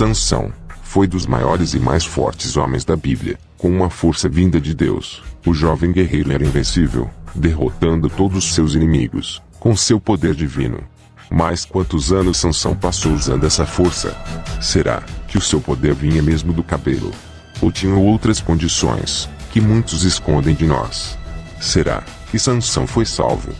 Sansão foi dos maiores e mais fortes homens da Bíblia. Com uma força vinda de Deus, o jovem guerreiro era invencível, derrotando todos os seus inimigos, com seu poder divino. Mas quantos anos Sansão passou usando essa força? Será que o seu poder vinha mesmo do cabelo? Ou tinha outras condições, que muitos escondem de nós? Será que Sansão foi salvo?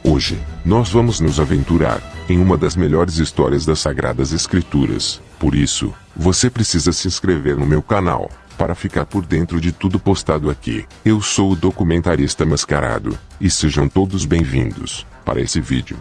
Hoje, nós vamos nos aventurar em uma das melhores histórias das Sagradas Escrituras. Por isso, você precisa se inscrever no meu canal, para ficar por dentro de tudo postado aqui. Eu sou o Documentarista Mascarado, e sejam todos bem-vindos para esse vídeo.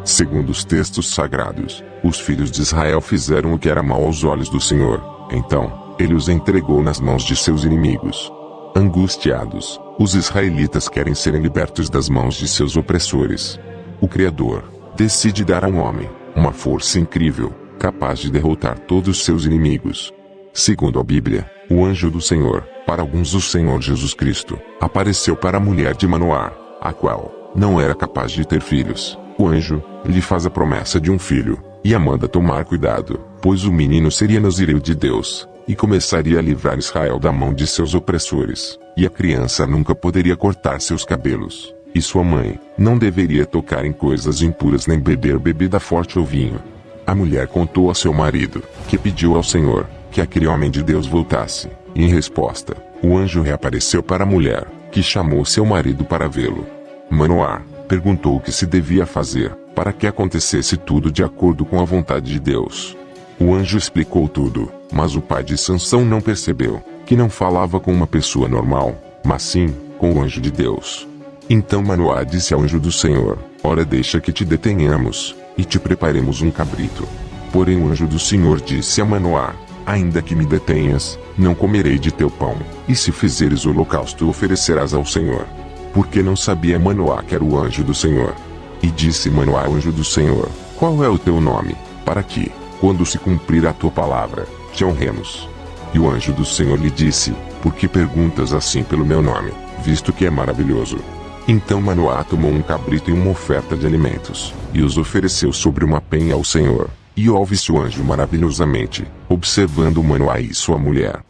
Segundo os textos sagrados, os filhos de Israel fizeram o que era mal aos olhos do Senhor. Então, ele os entregou nas mãos de seus inimigos. Angustiados, os israelitas querem serem libertos das mãos de seus opressores. O Criador decide dar ao homem uma força incrível, capaz de derrotar todos os seus inimigos. Segundo a Bíblia, o anjo do Senhor, para alguns o Senhor Jesus Cristo, apareceu para a mulher de Manoá, a qual não era capaz de ter filhos. O anjo lhe faz a promessa de um filho, e a manda tomar cuidado, pois o menino seria nazireu de Deus, e começaria a livrar Israel da mão de seus opressores, e a criança nunca poderia cortar seus cabelos, e sua mãe não deveria tocar em coisas impuras nem beber bebida forte ou vinho. A mulher contou a seu marido, que pediu ao Senhor que aquele homem de Deus voltasse, e em resposta, o anjo reapareceu para a mulher, que chamou seu marido para vê-lo. Manoá perguntou o que se devia fazer, para que acontecesse tudo de acordo com a vontade de Deus. O anjo explicou tudo, mas o pai de Sansão não percebeu que não falava com uma pessoa normal, mas sim com o anjo de Deus. Então Manoá disse ao anjo do Senhor: ora, deixa que te detenhamos, e te preparemos um cabrito. Porém o anjo do Senhor disse a Manoá: ainda que me detenhas, não comerei de teu pão, e se fizeres holocausto oferecerás ao Senhor. Porque não sabia Manoá que era o anjo do Senhor. E disse Manoá ao anjo do Senhor: qual é o teu nome, para que, quando se cumprir a tua palavra, te honremos? E o anjo do Senhor lhe disse: por que perguntas assim pelo meu nome, visto que é maravilhoso? Então Manoá tomou um cabrito e uma oferta de alimentos, e os ofereceu sobre uma penha ao Senhor. E ouve-se o anjo maravilhosamente, observando Manoá e sua mulher.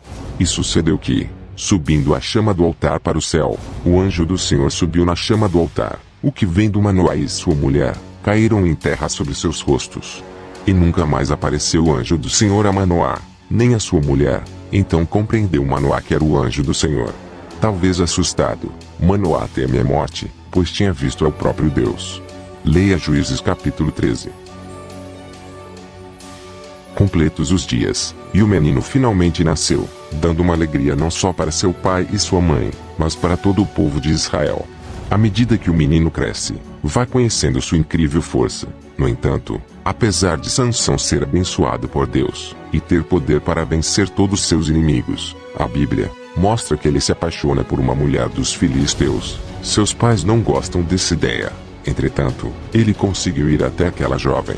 E sucedeu que, subindo a chama do altar para o céu, o anjo do Senhor subiu na chama do altar, o que vendo Manoá e sua mulher, caíram em terra sobre seus rostos. E nunca mais apareceu o anjo do Senhor a Manoá, nem a sua mulher. Então compreendeu Manoá que era o anjo do Senhor. Talvez assustado, Manoá teme a morte, pois tinha visto ao próprio Deus. Leia Juízes capítulo 13. Completos os dias, e o menino finalmente nasceu, dando uma alegria não só para seu pai e sua mãe, mas para todo o povo de Israel. À medida que o menino cresce, vai conhecendo sua incrível força. No entanto, apesar de Sansão ser abençoado por Deus, e ter poder para vencer todos seus inimigos, a Bíblia mostra que ele se apaixona por uma mulher dos filisteus. Seus pais não gostam dessa ideia. Entretanto, ele conseguiu ir até aquela jovem.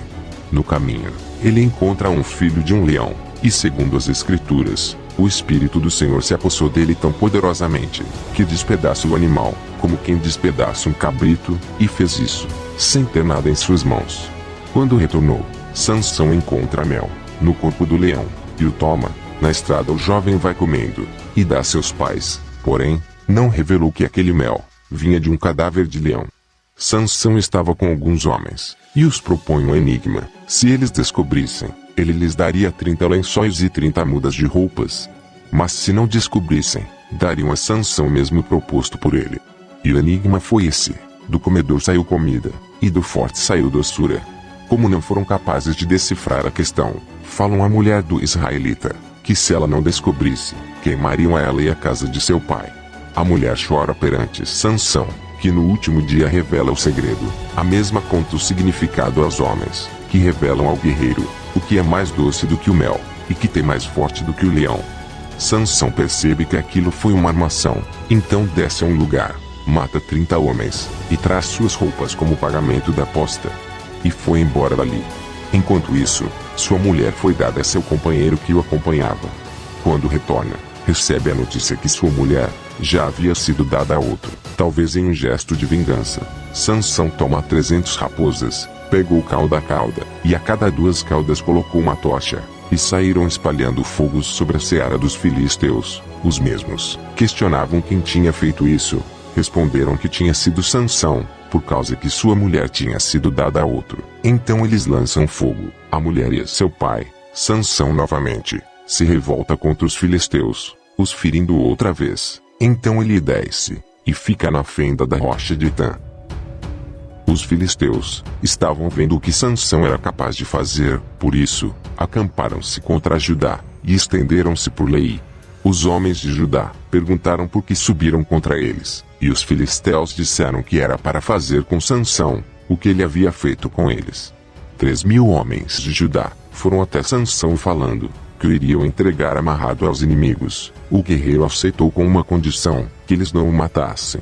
No caminho, ele encontra um filho de um leão, e segundo as Escrituras, o Espírito do Senhor se apossou dele tão poderosamente, que despedaça o animal, como quem despedaça um cabrito, e fez isso, sem ter nada em suas mãos. Quando retornou, Sansão encontra mel no corpo do leão, e o toma. Na estrada o jovem vai comendo, e dá a seus pais, porém, não revelou que aquele mel vinha de um cadáver de leão. Sansão estava com alguns homens, e os propõe um enigma. Se eles descobrissem, ele lhes daria 30 lençóis e 30 mudas de roupas. Mas se não descobrissem, dariam a Sansão o mesmo proposto por ele. E o enigma foi esse: do comedor saiu comida, e do forte saiu doçura. Como não foram capazes de decifrar a questão, falam à mulher do israelita, que se ela não descobrisse, queimariam a ela e a casa de seu pai. A mulher chora perante Sansão, que no último dia revela o segredo. A mesma conta o significado aos homens, que revelam ao guerreiro o que é mais doce do que o mel, e que tem mais forte do que o leão. Sansão percebe que aquilo foi uma armação, então desce a um lugar mata 30 homens, e traz suas roupas como pagamento da aposta. E foi embora dali. Enquanto isso, sua mulher foi dada a seu companheiro que o acompanhava. Quando retorna, recebe a notícia que sua mulher já havia sido dada a outro, talvez em um gesto de vingança. Sansão toma 300 raposas, pegou cauda a cauda, e a cada 2 caudas colocou uma tocha, e saíram espalhando fogos sobre a seara dos filisteus. Os mesmos questionavam quem tinha feito isso. Responderam que tinha sido Sansão, por causa que sua mulher tinha sido dada a outro. Então eles lançam fogo, a mulher e a seu pai. Sansão novamente se revolta contra os filisteus, os ferindo outra vez. Então ele desce, e fica na fenda da rocha de Etã. Os filisteus estavam vendo o que Sansão era capaz de fazer, por isso, acamparam-se contra Judá, e estenderam-se por Leí. Os homens de Judá perguntaram por que subiram contra eles, e os filisteus disseram que era para fazer com Sansão o que ele havia feito com eles. 3.000 homens de Judá foram até Sansão falando que o iriam entregar amarrado aos inimigos. O guerreiro aceitou com uma condição, que eles não o matassem.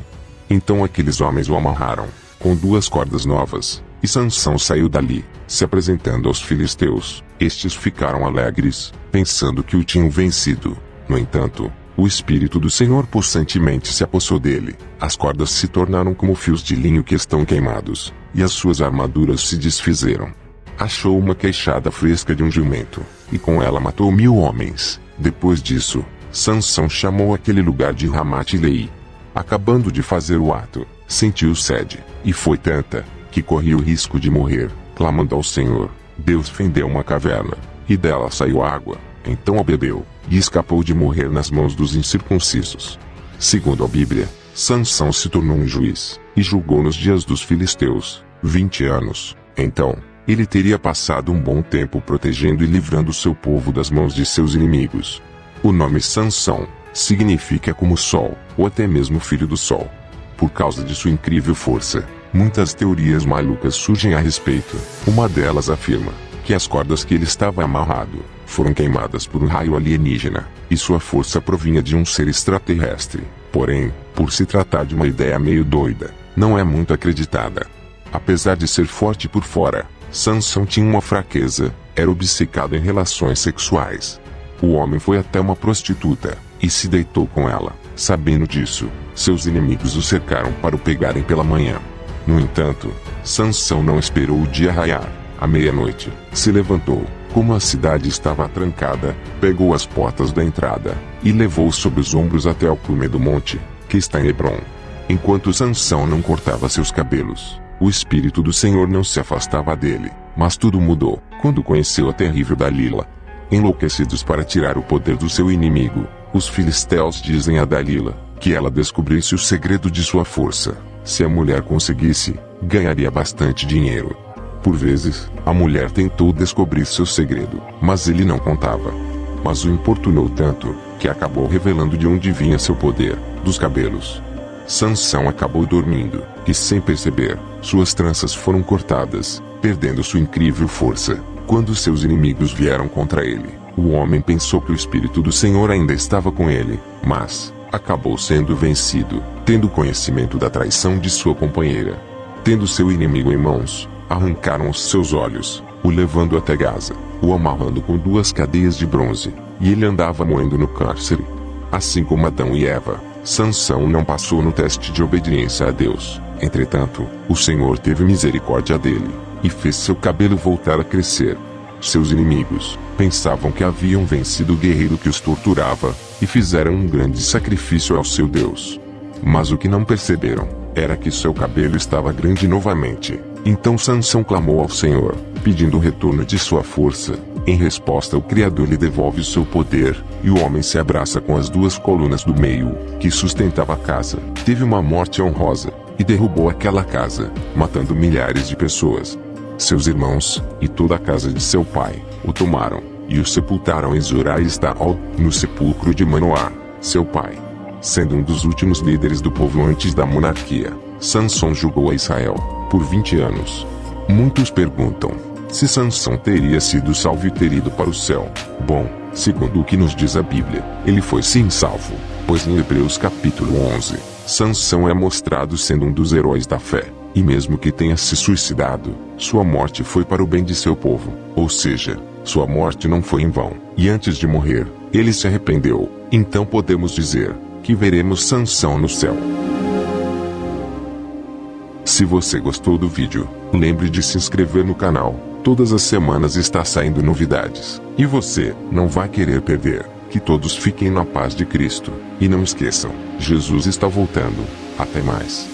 Então aqueles homens o amarraram com 2 cordas novas, e Sansão saiu dali, se apresentando aos filisteus. Estes ficaram alegres, pensando que o tinham vencido. No entanto, o Espírito do Senhor possantemente se apossou dele. As cordas se tornaram como fios de linho que estão queimados, e as suas armaduras se desfizeram. Achou uma queixada fresca de um jumento, e com ela matou 1.000 homens. Depois disso, Sansão chamou aquele lugar de Ramate-Leí. Acabando de fazer o ato, sentiu sede, e foi tanta, que corria o risco de morrer. Clamando ao Senhor, Deus fendeu uma caverna, e dela saiu água. Então a bebeu, e escapou de morrer nas mãos dos incircuncisos. Segundo a Bíblia, Sansão se tornou um juiz, e julgou nos dias dos filisteus, 20 anos. Então, ele teria passado um bom tempo protegendo e livrando seu povo das mãos de seus inimigos. O nome Sansão significa como sol, ou até mesmo filho do sol. Por causa de sua incrível força, muitas teorias malucas surgem a respeito. Uma delas afirma que as cordas que ele estava amarrado foram queimadas por um raio alienígena, e sua força provinha de um ser extraterrestre. Porém, por se tratar de uma ideia meio doida, não é muito acreditada. Apesar de ser forte por fora, Sansão tinha uma fraqueza, era obcecado em relações sexuais. O homem foi até uma prostituta, e se deitou com ela. Sabendo disso, seus inimigos o cercaram para o pegarem pela manhã. No entanto, Sansão não esperou o dia raiar. À meia-noite, se levantou, como a cidade estava trancada, pegou as portas da entrada, e levou sobre os ombros até ao cume do monte, que está em Hebrom. Enquanto Sansão não cortava seus cabelos, o Espírito do Senhor não se afastava dele, mas tudo mudou, quando conheceu a terrível Dalila. Enlouquecidos para tirar o poder do seu inimigo, os filisteus dizem a Dalila que ela descobrisse o segredo de sua força. Se a mulher conseguisse, ganharia bastante dinheiro. Por vezes, a mulher tentou descobrir seu segredo, mas ele não contava. Mas o importunou tanto, que acabou revelando de onde vinha seu poder, dos cabelos. Sansão acabou dormindo, e sem perceber, suas tranças foram cortadas, perdendo sua incrível força. Quando seus inimigos vieram contra ele, o homem pensou que o Espírito do Senhor ainda estava com ele, mas acabou sendo vencido, tendo conhecimento da traição de sua companheira. Tendo seu inimigo em mãos, arrancaram os seus olhos, o levando até Gaza, o amarrando com 2 cadeias de bronze, e ele andava moendo no cárcere. Assim como Adão e Eva, Sansão não passou no teste de obediência a Deus. Entretanto, o Senhor teve misericórdia dele, e fez seu cabelo voltar a crescer. Seus inimigos pensavam que haviam vencido o guerreiro que os torturava, e fizeram um grande sacrifício ao seu Deus. Mas o que não perceberam era que seu cabelo estava grande novamente. Então Sansão clamou ao Senhor, pedindo o retorno de sua força. Em resposta, o Criador lhe devolve o seu poder, e o homem se abraça com as 2 colunas do meio, que sustentava a casa. Teve uma morte honrosa, e derrubou aquela casa, matando milhares de pessoas. Seus irmãos, e toda a casa de seu pai, o tomaram, e o sepultaram em Zorá e Estaol, no sepulcro de Manoá, seu pai. Sendo um dos últimos líderes do povo antes da monarquia, Sansão julgou a Israel por 20 anos. Muitos perguntam se Sansão teria sido salvo e ter ido para o céu. Bom, Segundo o que nos diz a Bíblia, ele foi sim salvo, pois em Hebreus capítulo 11, Sansão é mostrado sendo um dos heróis da fé, e mesmo que tenha se suicidado, sua morte foi para o bem de seu povo, ou seja, sua morte não foi em vão, e antes de morrer, ele se arrependeu. Então podemos dizer que veremos Sansão no céu. Se você gostou do vídeo, lembre de se inscrever no canal. Todas as semanas está saindo novidades, e você não vai querer perder. Que todos fiquem na paz de Cristo, e não esqueçam, Jesus está voltando. Até mais.